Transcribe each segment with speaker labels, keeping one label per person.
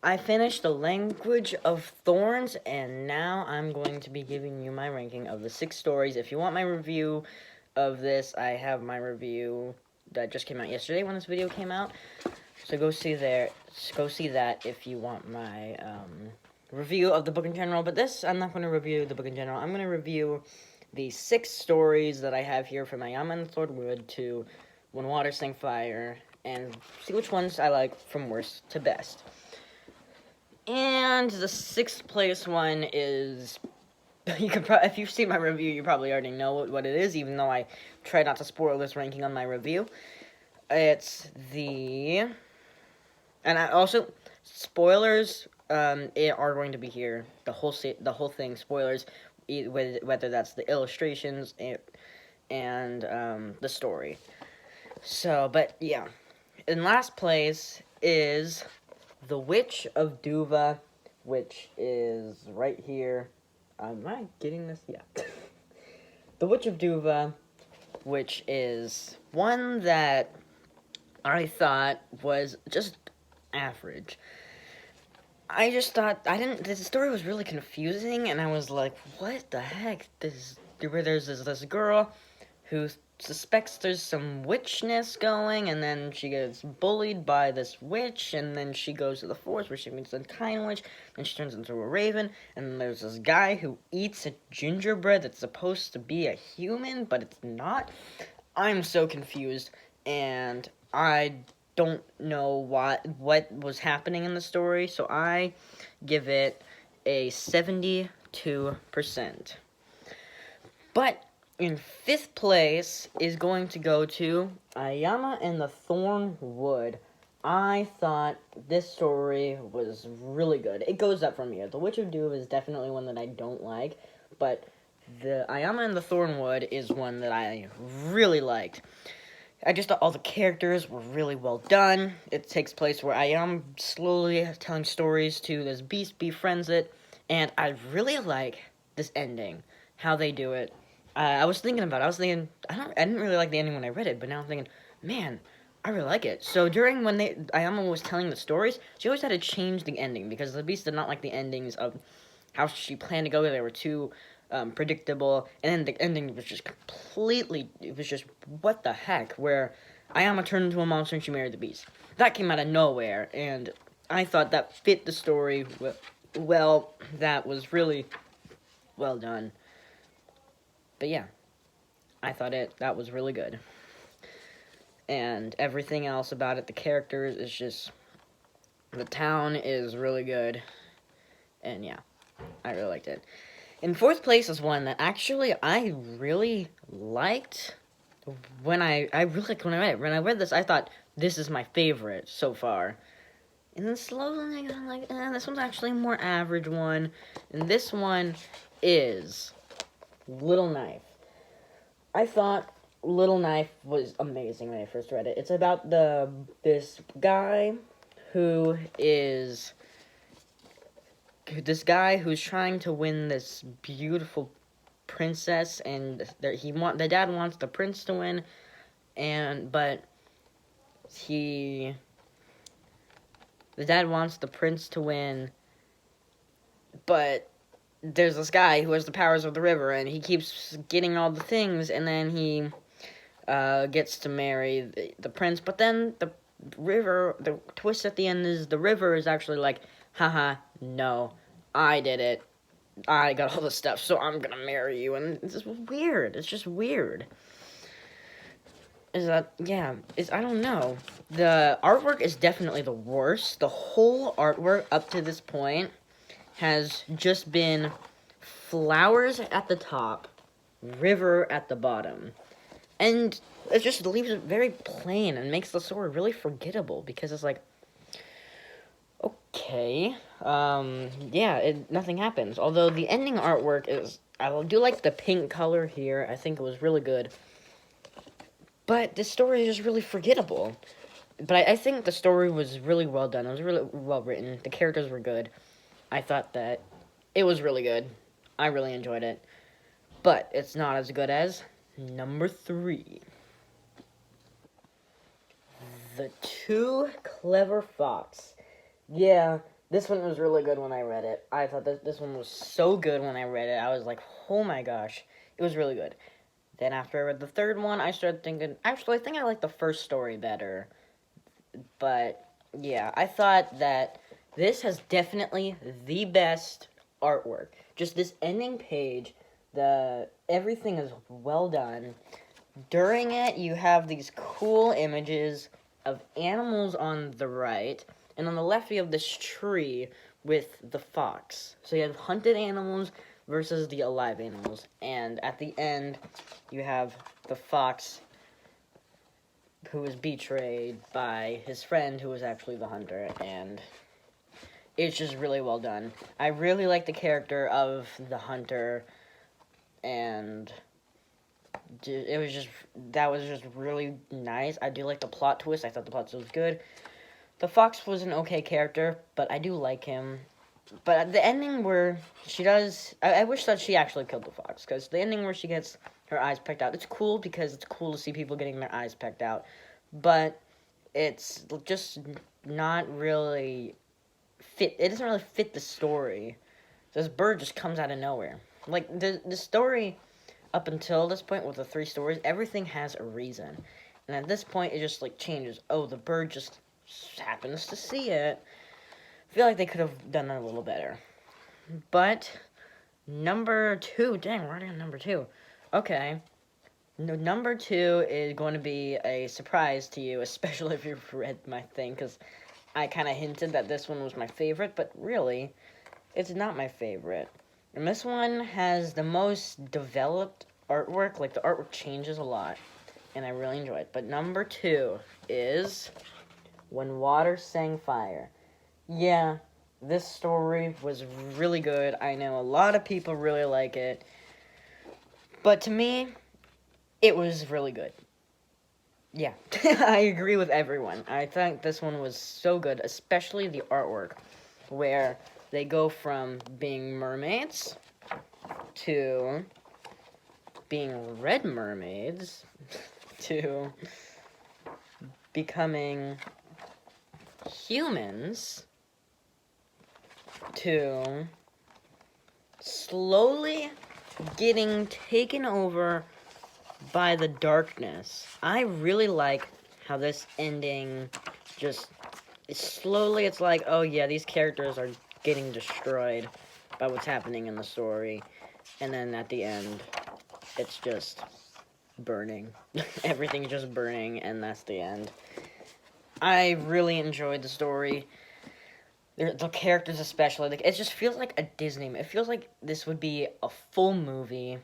Speaker 1: I finished the Language of Thorns, and now I'm going to be giving you my ranking of the 6 stories. If you want my review of this, I have my review that just came out yesterday when this video came out. So go see that if you want my review of the book in general. But this, I'm not going to review the book in general. I'm going to review the 6 stories that I have here from Ayama and Thorn to When Water Sang Fire, and see which ones I like from worst to best. And the 6th place one is, if you've seen my review, you probably already know what it is, even though I try not to spoil this ranking on my review. It's the, and I also, spoilers are going to be here, the whole thing, spoilers, whether that's the illustrations and the story. So, but yeah. In last place is The Witch of Duva, which is right here. Am I getting this? Yeah. The Witch of Duva, which is one that I thought was just average. I just thought, the story was really confusing, and I was like, what the heck? There's this girl who suspects there's some witchness going, and then she gets bullied by this witch, and then she goes to the forest where she meets a kind witch, and she turns into a raven, and then there's this guy who eats a gingerbread that's supposed to be a human, but it's not. I'm so confused, and I don't know what was happening in the story, so I give it a 72%. But in 5th place is going to go to Ayama and the Thorn Wood. I thought this story was really good. It goes up from here. The Witch of Duva is definitely one that I don't like, but the Ayama and the Thornwood is one that I really liked. I just thought all the characters were really well done. It takes place where Ayama slowly telling stories to this beast, befriends it, and I really like this ending, how they do it. I was thinking, I didn't really like the ending when I read it, but now I'm thinking, man, I really like it. So during when Ayama was telling the stories, she always had to change the ending, because the beast did not like the endings of how she planned to go. They were too predictable, and then the ending was just it was just, what the heck, where Ayama turned into a monster and she married the beast. That came out of nowhere, and I thought that fit the story well. That was really well done. But yeah, I thought that was really good. And everything else about it, the characters, is just, the town is really good. And yeah, I really liked it. In 4th place is one that actually I really liked. When I read it. When I read this, I thought, this is my favorite so far. And then slowly, I'm like, this one's actually a more average one. And this one is Little Knife. I thought Little Knife was amazing when I first read it. It's about this guy who's trying to win this beautiful princess, and the dad wants the prince to win, but the dad wants the prince to win, but there's this guy who has the powers of the river, and he keeps getting all the things, and then he gets to marry the prince, but then the twist at the end is the river is actually like, haha, no, I did it. I got all the stuff, so I'm gonna marry you, and it's just weird. It's just weird. I don't know. The artwork is definitely the worst. The whole artwork up to this point has just been flowers at the top, river at the bottom. And it just leaves it very plain and makes the story really forgettable, because it's like, okay, nothing happens. Although the ending artwork I do like the pink color here. I think it was really good. But this story is just really forgettable. But I think the story was really well done. It was really well written. The characters were good. I thought that it was really good. I really enjoyed it. But it's not as good as number 3. The Too Clever Fox. Yeah, This one was really good when I read it. I thought that this one was so good when I read it. I was like, oh my gosh. It was really good. Then after I read the third one, I started thinking, actually, I think I like the first story better. But, yeah, I thought that this has definitely the best artwork. Just this ending page, everything is well done. During it, you have these cool images of animals on the right, and on the left you have this tree with the fox. So you have hunted animals versus the alive animals, and at the end you have the fox who was betrayed by his friend who was actually the hunter, and it's just really well done. I really like the character of the hunter, and that was just really nice. I do like the plot twist. I thought the plot twist was good. The fox was an okay character, but I do like him. But at the ending where she does, I wish that she actually killed the fox, because the ending where she gets her eyes pecked out, it's cool because it's cool to see people getting their eyes pecked out, but it's just not really fit. It doesn't really fit the story. This bird just comes out of nowhere. Like the story up until this point with the 3 stories, everything has a reason. And at this point, it just, like, changes. Oh, the bird just happens to see it. I feel like they could have done that a little better. But, number 2, dang, we're already on number 2. Okay. Number 2 is going to be a surprise to you, especially if you've read my thing, because I kind of hinted that this one was my favorite, but really, it's not my favorite. And this one has the most developed artwork. Like, the artwork changes a lot, and I really enjoy it. But number 2 is When Water Sang Fire. Yeah, this story was really good. I know a lot of people really like it. But to me, it was really good. Yeah, I agree with everyone. I think this one was so good, especially the artwork, where they go from being mermaids to being red mermaids to becoming humans to slowly getting taken over by the darkness. I really like how this ending just slowly, it's like, oh yeah, these characters are getting destroyed by what's happening in the story, and then at the end it's just burning. Everything's just burning, and that's the end. I really enjoyed the story. The characters especially, like, it just feels like a Disney movie. It feels like this would be a full movie.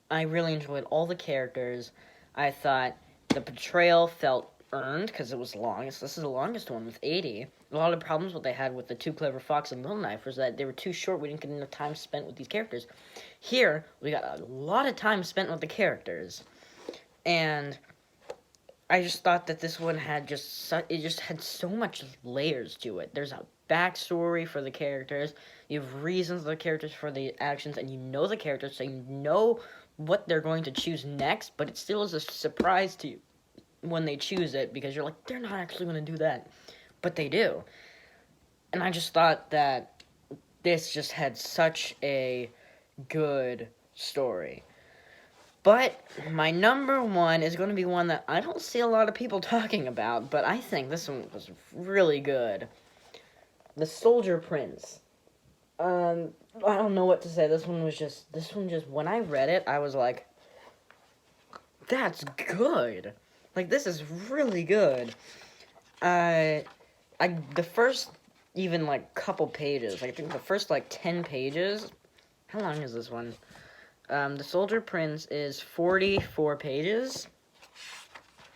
Speaker 1: I really enjoyed all the characters. I thought the portrayal felt earned because it was long. This is the longest one with 80. A lot of problems what they had with the Too Clever Fox and Little Knife was that they were too short. We didn't get enough time spent with these characters. Here, we got a lot of time spent with the characters. And I just thought that this one had it just had so much layers to it. There's a backstory for the characters. You have reasons for the characters for the actions, and you know the characters, so you know what they're going to choose next, but it still is a surprise to you when they choose it, because you're like, they're not actually going to do that, but they do. And I just thought that this just had such a good story. But my number 1 is going to be one that I don't see a lot of people talking about, but I think this one was really good. The Soldier Prince. I don't know what to say. This one just, when I read it, I was like, that's good. Like, this is really good. The first, even, like, couple pages, like, I think the first, like, 10 pages, how long is this one? The Soldier Prince is 44 pages,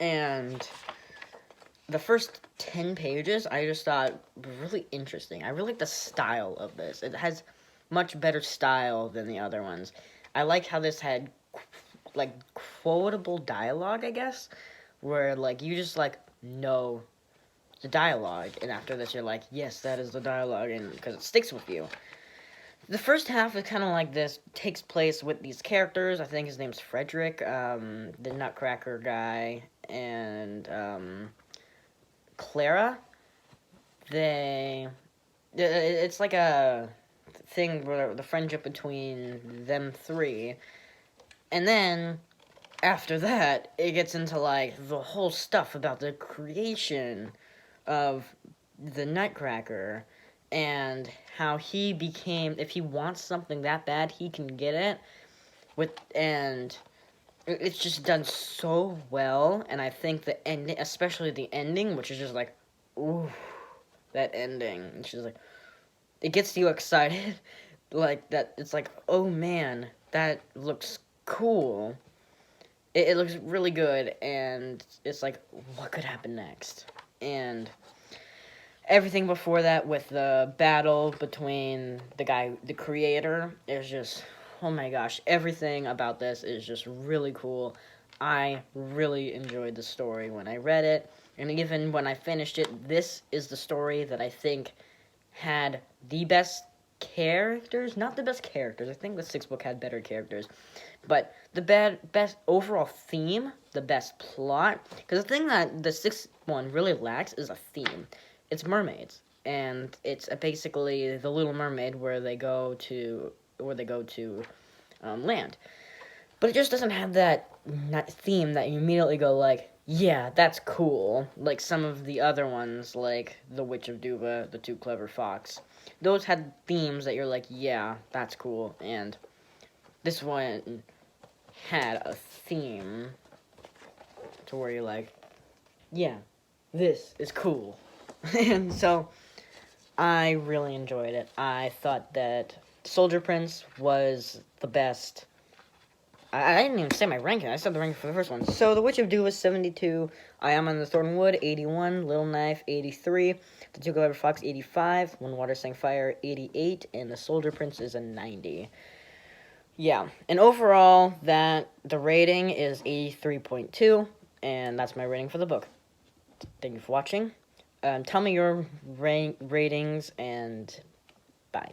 Speaker 1: and the first 10 pages I just thought were really interesting. I really like the style of this. It has much better style than the other ones. I liked how this had, like, quotable dialogue, I guess, where, like, you just, like, know the dialogue, and after this you're like, yes, that is the dialogue, and because it sticks with you. The first half is kind of like this, takes place with these characters. I think his name's Frederick, the Nutcracker guy, and Clara. They it's like a thing where the friendship between them three, and then after that, it gets into like the whole stuff about the creation of the Nutcracker and how he became, if he wants something that bad, he can get it and it's just done so well. And I think the ending, especially the ending, which is just like, ooh, that ending, it's just like, it gets you excited. Like that, it's like, oh man, that looks cool. It looks really good, and it's like, what could happen next? And everything before that with the battle between the creator, is just, oh my gosh, everything about this is just really cool. I really enjoyed the story when I read it, and even when I finished it, this is the story that I think had the best characters. Not the best characters, I think the sixth book had better characters, but the best overall theme, the best plot. Because the thing that the sixth one really lacks is a theme. It's mermaids, and it's basically the Little Mermaid where they go to land. But it just doesn't have that theme that you immediately go like, yeah, that's cool. Like some of the other ones, like the Witch of Duva, the Too Clever Fox. Those had themes that you're like, yeah, that's cool. And this one had a theme to where you're like, yeah, this is cool. And so I really enjoyed it. I thought that Soldier Prince was the best. I didn't even say my ranking. I said the ranking for the first one. So the Witch of Duva 72, Ayama and the Thorn Wood 81, Little Knife 83, the Two Clever Fox 85, When Water Sang Fire 88, and the Soldier Prince is a 90. Yeah, and overall, the rating is 83.2, and that's my rating for the book. Thank you for watching. Tell me your ratings, and bye.